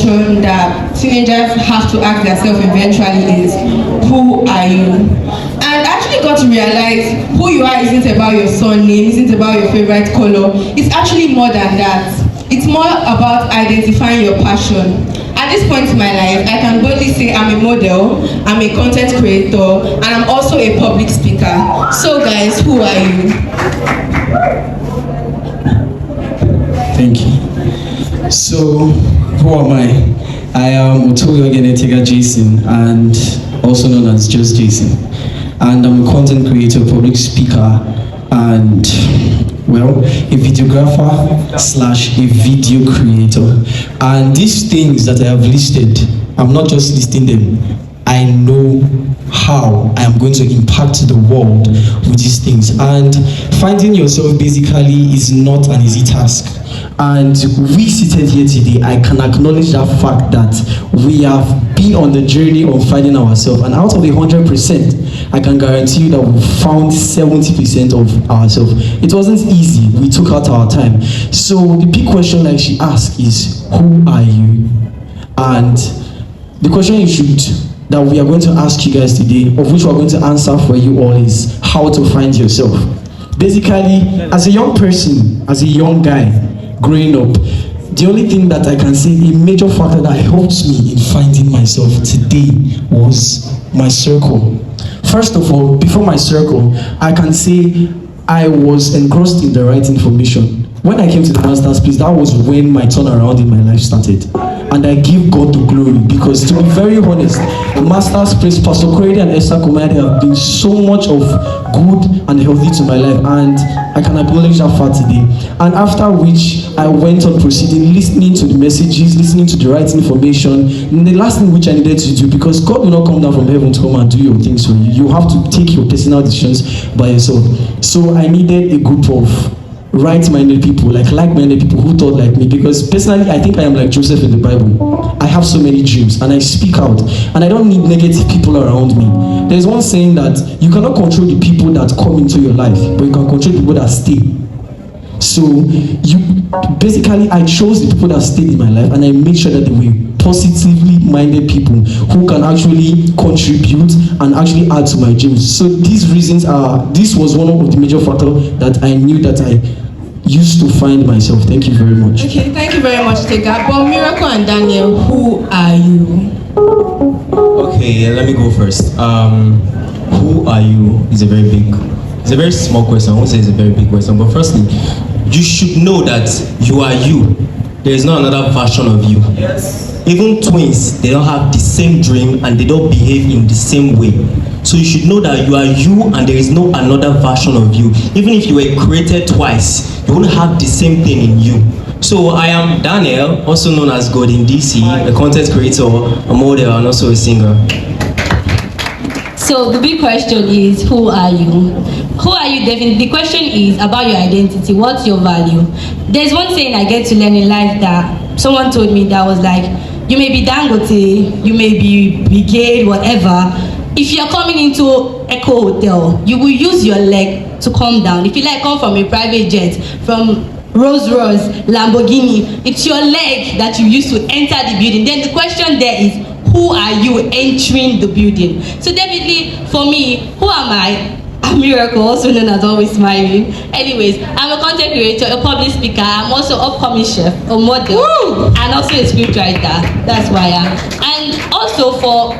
question that teenagers have to ask themselves eventually is, who are you? And I actually got to realize who you are isn't about your surname, isn't about your favorite color. It's actually more than that. It's more about identifying your passion. At this point in my life, I can boldly say I'm a model, I'm a content creator, and I'm also a public speaker. So guys, who are you? Thank you. So, who am I? I am Otoyo Genetega Jason, and also known as Just Jason. And I'm a content creator, public speaker, and well, a videographer slash a video creator. And these things that I have listed, I'm not just listing them. I know how I am going to impact the world with these things. And finding yourself basically is not an easy task. And we seated here today, I can acknowledge that fact that we have been on the journey of finding ourselves. And out of the 100%, I can guarantee you that we found 70% of ourselves. It wasn't easy. We took out our time. So the big question, like she asked, is who are you? And the question that we are going to ask you guys today, of which we are going to answer for you all, is how to find yourself. Basically, as a young person, as a young guy growing up, the only thing that I can say, a major factor that helps me in finding myself today was my circle. First of all, before my circle, I can say I was engrossed in the right information. When I came to the master's place, that was when my turnaround in my life started. And I give God the glory, because to be very honest, the master's place, Pastor Korede and Esther Komade have been so much of good and healthy to my life, and I can acknowledge that fact today. And after which, I went on proceeding, listening to the messages, listening to the right information. And the last thing which I needed to do, because God will not come down from heaven to come and do your things for you. You have to take your personal decisions by yourself. So I needed a group of right-minded people, like-minded people who thought like me, because personally I think I am like Joseph in the Bible. I have so many dreams and I speak out, and I don't need negative people around me. There's one saying that you cannot control the people that come into your life, but you can control the people that stay. So I chose the people that stayed in my life, and I made sure that they were positively minded people who can actually contribute and actually add to my dreams. So this was one of the major factors that I knew that I used to find myself. Thank you very much. Okay, thank you very much, Tega. But Miracle and Daniel, who are you? Okay, let me go first. Who are you is it's a very small question. I won't say it's a very big question, but firstly, you should know that you are you. There is no another version of you. Yes. Even twins, they don't have the same dream and they don't behave in the same way. So you should know that you are you and there is no another version of you. Even if you were created twice, you won't have the same thing in you. So I am Daniel, also known as God in DC, a content creator, a model, and also a singer. So the big question is, who are you? Who are you? Definitely. The question is about your identity. What's your value? There's one saying I get to learn in life that someone told me that was like, you may be Dangote, you may be brigade, whatever. If you're coming into Echo Hotel, you will use your leg to come down. If you like come from a private jet, from Rolls Royce, Lamborghini, it's your leg that you use to enter the building. Then the question there is, who are you entering the building? So definitely, for me, who am I? I'm Miracle, also known as Always Smiling. Anyways, I'm a content creator, a public speaker. I'm also an upcoming chef, a model, and also a scriptwriter. That's why I am. And also for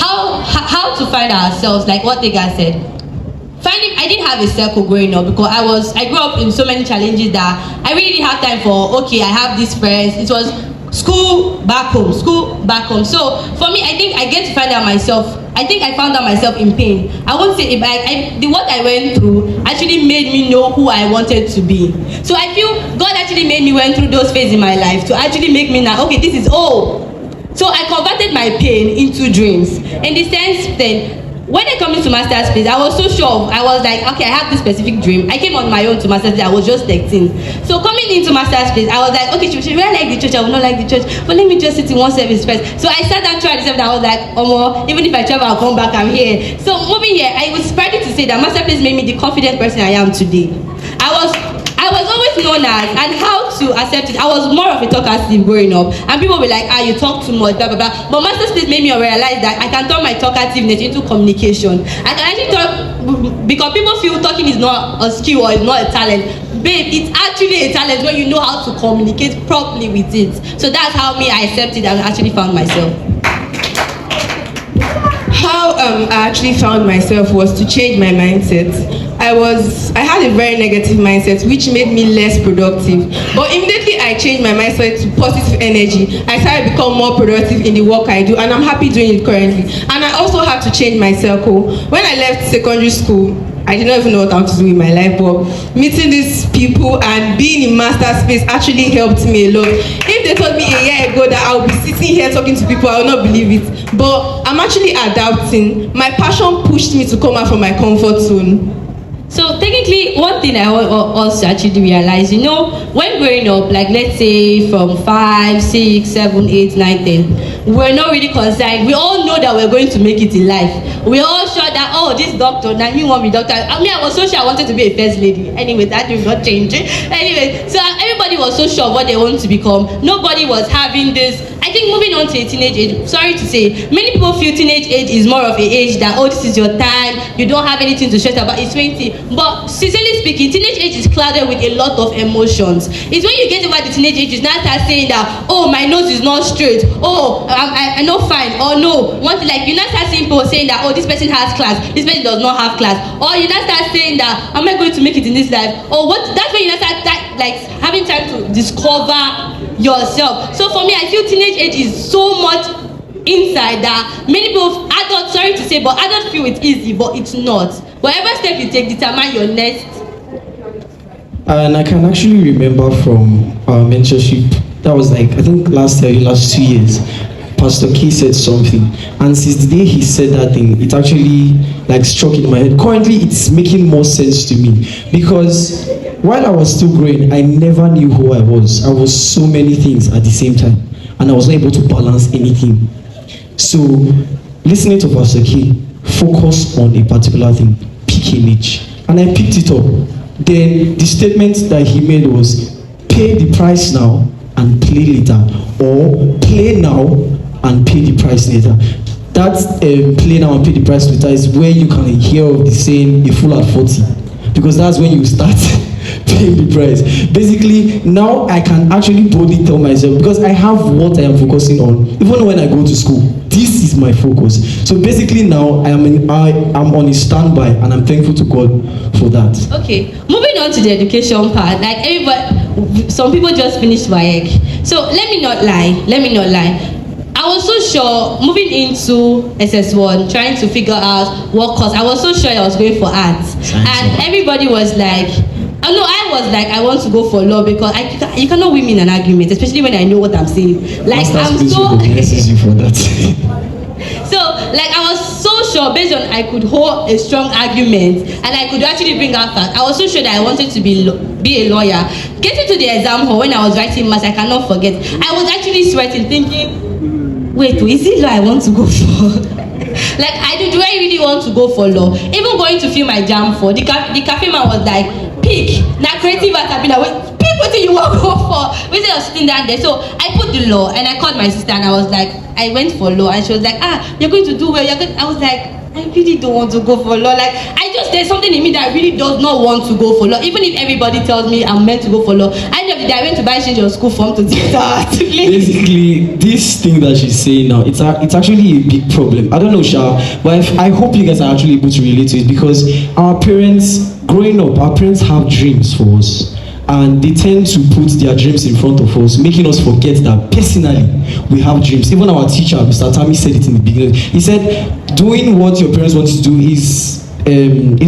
how to find ourselves, like what the guy said. I didn't have a circle growing up because I grew up in so many challenges that I really didn't have time for, okay, I have these friends. It was school back home. So for me, I think I get to find out myself. I think I found out myself in pain. I won't say what I went through actually made me know who I wanted to be. So I feel God actually made me went through those phases in my life to actually make me now, okay, this is all. So I converted my pain into dreams. In the sense then, when I come into master's place, I was so sure. I was like, okay, I have this specific dream. I came on my own to master's place. I was just 13. So coming into master's place, I was like, okay, should I like the church? I will not like the church. But let me just sit in one service first. So I sat down throughout the service. I was like, even if I travel, I'll come back. I'm here. So moving here, I was proud to say that master's place made me the confident person I am today. I was always known as, and how to accept it. I was more of a talkative growing up, and people were like, "Ah, you talk too much, blah blah blah." But master's place made me realize that I can turn my talkativeness into communication. I can actually talk, because people feel talking is not a skill or is not a talent. Babe, it's actually a talent when you know how to communicate properly with it. So that's how I accepted and actually found myself. How I actually found myself was to change my mindset. I had a very negative mindset, which made me less productive. But immediately I changed my mindset to positive energy. I started to become more productive in the work I do, and I'm happy doing it currently. And I also had to change my circle. When I left secondary school, I did not even know what I want to do in my life, but meeting these people and being in master space actually helped me a lot. If they told me a year ago that I would be sitting here talking to people, I would not believe it. But I'm actually adapting. My passion pushed me to come out from my comfort zone. So technically, one thing I also actually realized, when growing up, like let's say from 5, 6, 7, 8, 9, 10, we're not really concerned. We all know that we're going to make it in life. We're all sure that, oh, this doctor, now me want me doctor. I was so sure I wanted to be a first lady. Anyway, that did not change it. Anyway, so everybody was so sure what they want to become. Nobody was having this. I think moving on to a teenage age, sorry to say, many people feel teenage age is more of an age that, oh, this is your time, you don't have anything to stress about, it's 20. But sincerely speaking, teenage age is clouded with a lot of emotions. It's when you get over the teenage age, you now start saying that, oh, my nose is not straight, oh, I know fine, or no. One thing, like, you now start seeing people saying that, oh, this person has class, this person does not have class. Or you now start saying that, am I going to make it in this life? Or what? That's when you now start like having time to discover yourself. So for me, I feel teenage age is so much inside that many people, adults, sorry to say, but adults feel it's easy, but it's not. Whatever step you take determine your next. And I can actually remember from our mentorship, that was like, I think last 2 years, Pastor K said something, and since the day he said that thing, it actually like struck in my head. Currently, it's making more sense to me, because while I was still growing, I never knew who I was. I was so many things at the same time, and I was not able to balance anything. So, listening to Pastor K, focus on a particular thing, pick a niche, and I picked it up. Then the statement that he made was, pay the price now and play later, or play now and pay the price later. That play now and pay the price later is where you can hear of the saying, a fool at 40, because that's when you start paying the price. Basically, now I can actually boldly tell myself, because I have what I am focusing on, even when I go to school, this is my focus. So basically now I'm on a standby, and I'm thankful to God for that. Okay, moving on to the education part, like everybody, some people just finished WAEC. So let me not lie. I was so sure moving into SS1, trying to figure out what course. I was so sure I was going for arts, and everybody was like, oh no, I was like, I want to go for law, because you cannot win me in an argument, especially when I know what I'm saying. Like, I'm so you for that. So, like, I was so sure, based on I could hold a strong argument and I could actually bring out facts. I was so sure that I wanted to be a lawyer. Getting to the exam hall when I was writing maths, I cannot forget. I was actually sweating, thinking, wait, is it law I want to go for? Like, do I really want to go for law? Even going to fill my jam for, the cafe man was like, pick, now creative art, I've been like, pick what you want to go for. We was sitting down there. So I put the law, and I called my sister, and I was like, I went for law, and she was like, you're going to do well. I was like, I really don't want to go for law. Like, there's something in me that really does not want to go for law. Even if everybody tells me I'm meant to go for law. I went to buy change your school form to take that. Basically, this thing that she's saying now, it's actually a big problem. I don't know, Sha, but I hope you guys are actually able to relate to it, because our parents, growing up, our parents have dreams for us. And they tend to put their dreams in front of us, making us forget that personally we have dreams. Even our teacher, Mr. Tammy, said it in the beginning. He said, doing what your parents want you to do is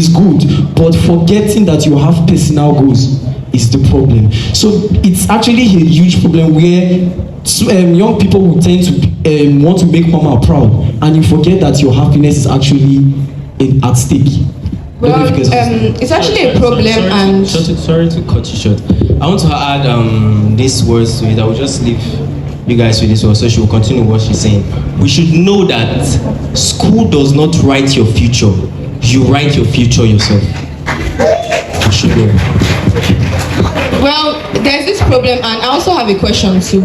good, but forgetting that you have personal goals is the problem. So it's actually a huge problem where young people will tend to want to make mama proud, and you forget that your happiness is actually at stake. Well, it's actually a problem, and sorry to cut you short. I want to add these words to it. I will just leave you guys with this one, so she will continue what she's saying. We should know that school does not write your future. You write your future yourself. You should know. well, there's this problem, and I also have a question too.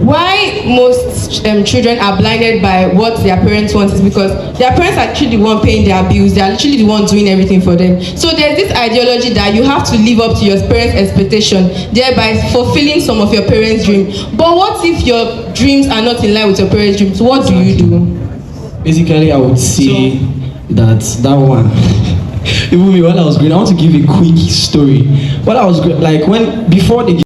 Why most children are blinded by what their parents want is because their parents are actually the one paying their bills. They are literally the one doing everything for them. So there's this ideology that you have to live up to your parents' expectation, thereby fulfilling some of your parents' dreams. But what if your dreams are not in line with your parents' dreams? What do you do? Basically, I would say that one. Even me, when I was growing, I want to give a quick story. When I was like, before they